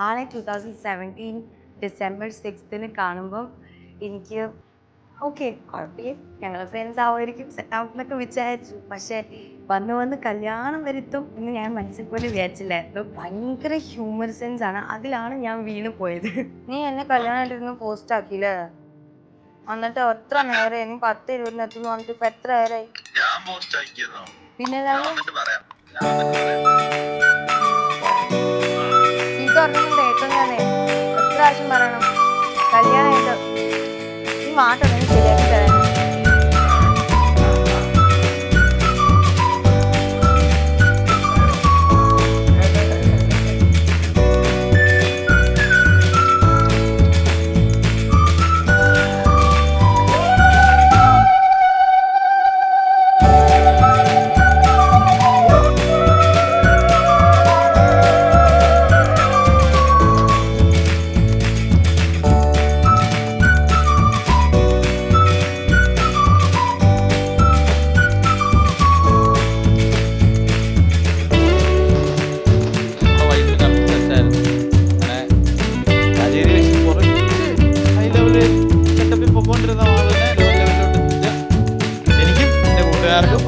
ആളെ 2017 ഡിസംബർ 6 കാണുമ്പം എനിക്ക് ഓക്കെ കുഴപ്പമില്ല, ഞങ്ങൾ ഫ്രണ്ട്സ് ആവുമായിരിക്കും, സെറ്റ് ആവും എന്നൊക്കെ വിചാരിച്ചു. പക്ഷേ വന്ന് വന്ന് കല്യാണം വരുത്തും എന്ന് ഞാൻ മനസ്സിൽ പോലും വിചാരിച്ചില്ലായിരുന്നു. ഭയങ്കര ഹ്യൂമർ സെൻസ് ആണ്, അതിലാണ് ഞാൻ വീണ് പോയത്. നീ എന്നെ കല്യാണമായിട്ടിരുന്ന് പോസ്റ്റ് ആക്കിയില്ലേ, എന്നിട്ട് എത്ര നേരം ഇനി 10-20 വന്നിട്ട് ഇപ്പം എത്ര നേരമായി? പിന്നെ ചീത്ത പറഞ്ഞൊന്നും കേട്ടോ ഞാനേ, എത്ര പ്രാവശ്യം പറയണം കല്യാണമായിട്ട് ഈ മാറ്റം ശരിയാക്കി തരാൻ. എനിക്കും എൻ്റെ കൂട്ടുകാർക്കും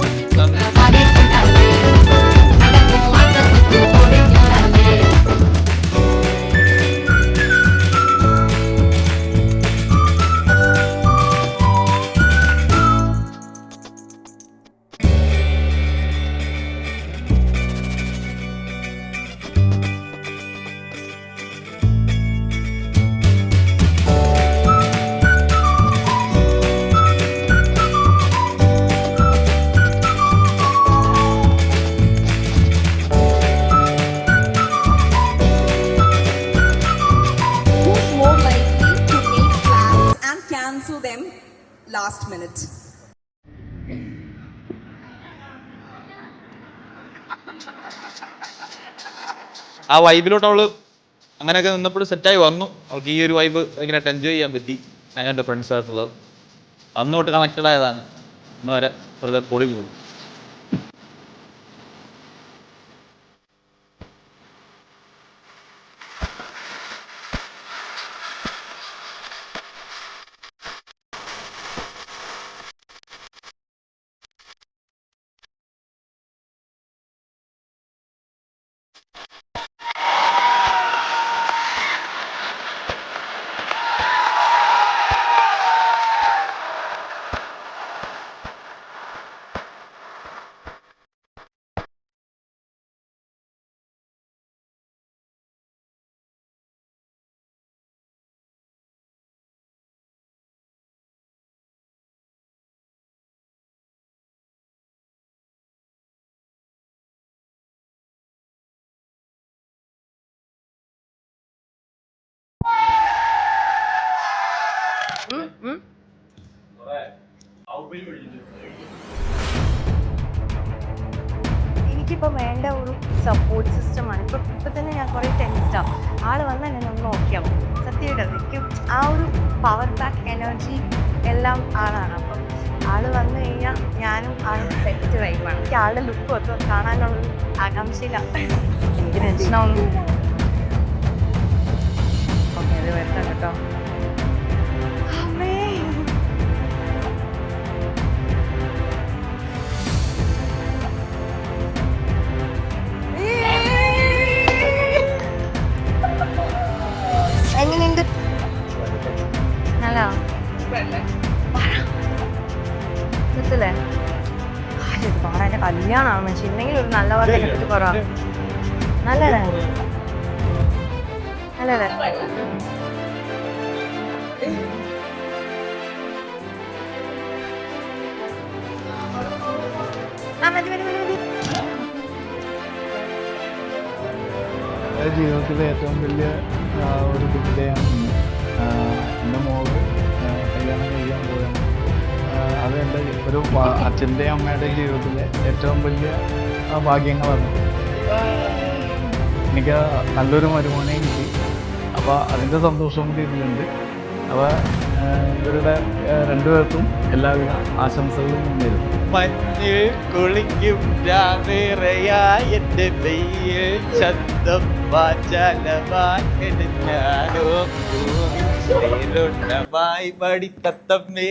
Who's more likely to make plans and cancel them last minute? ആ വൈബിലോട്ട് അവള് അങ്ങനെയൊക്കെ നിന്നപ്പോഴും സെറ്റായി വന്നു. അവൾക്ക് ഈ ഒരു വൈബ് ഭയങ്കരമായിട്ട് എൻജോയ് ചെയ്യാൻ പറ്റി. ഞാൻ എൻ്റെ ഫ്രണ്ട്സായിട്ടുള്ളത് അന്ന് തൊട്ട് കണക്റ്റഡ് ആയതാണ്. ഇന്ന് വരെ വെറുതെ പൊളി പോകും. എനിക്കിപ്പോൾ വേണ്ട ഒരു സപ്പോർട്ട് സിസ്റ്റമാണ്. ഇപ്പം തന്നെ ഞാൻ കുറേ ടെൻസ്ഡാവും. ആൾ വന്നാൽ എന്നെ ഒന്ന് നോക്കിയാവും. സത്യമായിട്ട് എനിക്ക് ആ ഒരു പവർ ബാക്ക് എനർജി എല്ലാം ആളാണ്. അപ്പം ആൾ വന്നു കഴിഞ്ഞാൽ ഞാനും ആളും സെറ്റ് വൈബാണ്. എനിക്ക് ആളുടെ ലുക്ക് ഒക്കെ കാണാനുള്ളൊരു ആകാംക്ഷയിലാണ്. എനിക്ക് ടെൻഷനാവുന്നു. ഓക്കെ, അത് വരണം കേട്ടോ. എങ്ങനെയുണ്ട്? നല്ല സെറ്റല്ലേ? പറ, എൻ്റെ കല്യാണമാണ് പക്ഷെ ഇന്നെങ്കിലും ഒരു നല്ല വാർത്ത പറ്റി പറ. നല്ലതല്ലേ? നല്ലതല്ലേ? ആ മതി മതി മതി മതി. ജീവിതത്തിലെ ഏറ്റവും വലിയ ഒരു ബുദ്ധിയാണ് എൻ്റെ മോള് കല്യാണം കഴിക്കാൻ പോവുകയാണ്. അത് എൻ്റെ ഒരു അച്ഛൻ്റെയും അമ്മയുടെയും ജീവിതത്തിലെ ഏറ്റവും വലിയ ഭാഗ്യങ്ങളാണ്. എനിക്ക് നല്ലൊരു മരുമോനെയും കിട്ടി. അപ്പോൾ അതിൻ്റെ സന്തോഷവും കൂടി ഇതിലുണ്ട്. അപ്പോൾ ഇവരുടെ രണ്ടുപേർക്കും എല്ലാവിധ ആശംസകളും നേരുന്നു. മഞ്ഞ് കുളിക്കും രാവേറെയായ എൻ്റെ നെയ്യ് ചന്തം വാചാലമാക്കോ മായി മടിത്തത്തമ്മേ.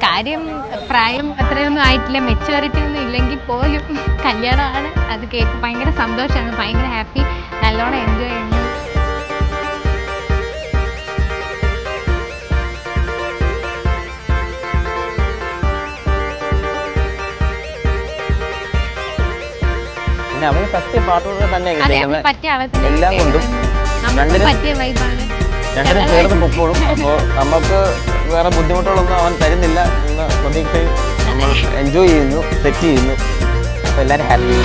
കാര്യം പ്രായം അത്രയൊന്നും ആയിട്ടില്ല, മെച്യൂരിറ്റി ഒന്നും ഇല്ലെങ്കിൽ പോലും കല്യാണമാണ്. അത് കേട്ട് ഭയങ്കര സന്തോഷമാണ്, ഭയങ്കര ഹാപ്പി, നല്ലോണം എൻജോയ് ചെയ്യുന്നു. പിന്നെ അവന് പറ്റിയ പാട്ടുകൾ തന്നെ അതെ, പറ്റിയ അവസരം എല്ലാം കൊണ്ടും നമുക്ക് പറ്റിയ വൈബാണ്. രണ്ടിനും ചേർന്ന് പൊക്കോളും. അപ്പോൾ നമുക്ക് വേറെ ബുദ്ധിമുട്ടുകളൊന്നും അവൻ തരുന്നില്ല എന്ന പ്രതീക്ഷയിൽ നമ്മൾ എൻജോയ് ചെയ്യുന്നു, സെറ്റ് ചെയ്യുന്നു. അപ്പോൾ എല്ലാവരും ഹാപ്പി.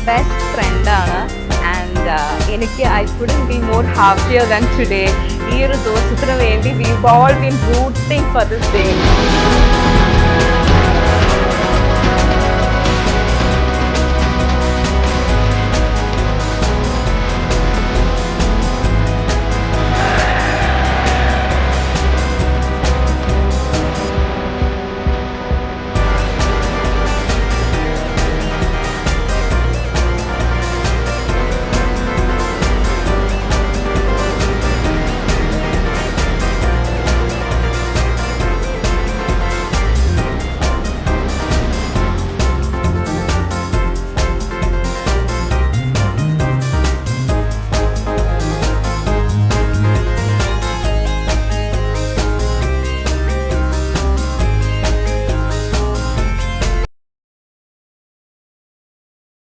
best friend ആണ് and എനിക്ക് I couldn't be more happier than today. ഈ ഒരു ദിവസത്തിന് വേണ്ടി we've all been rooting for this day.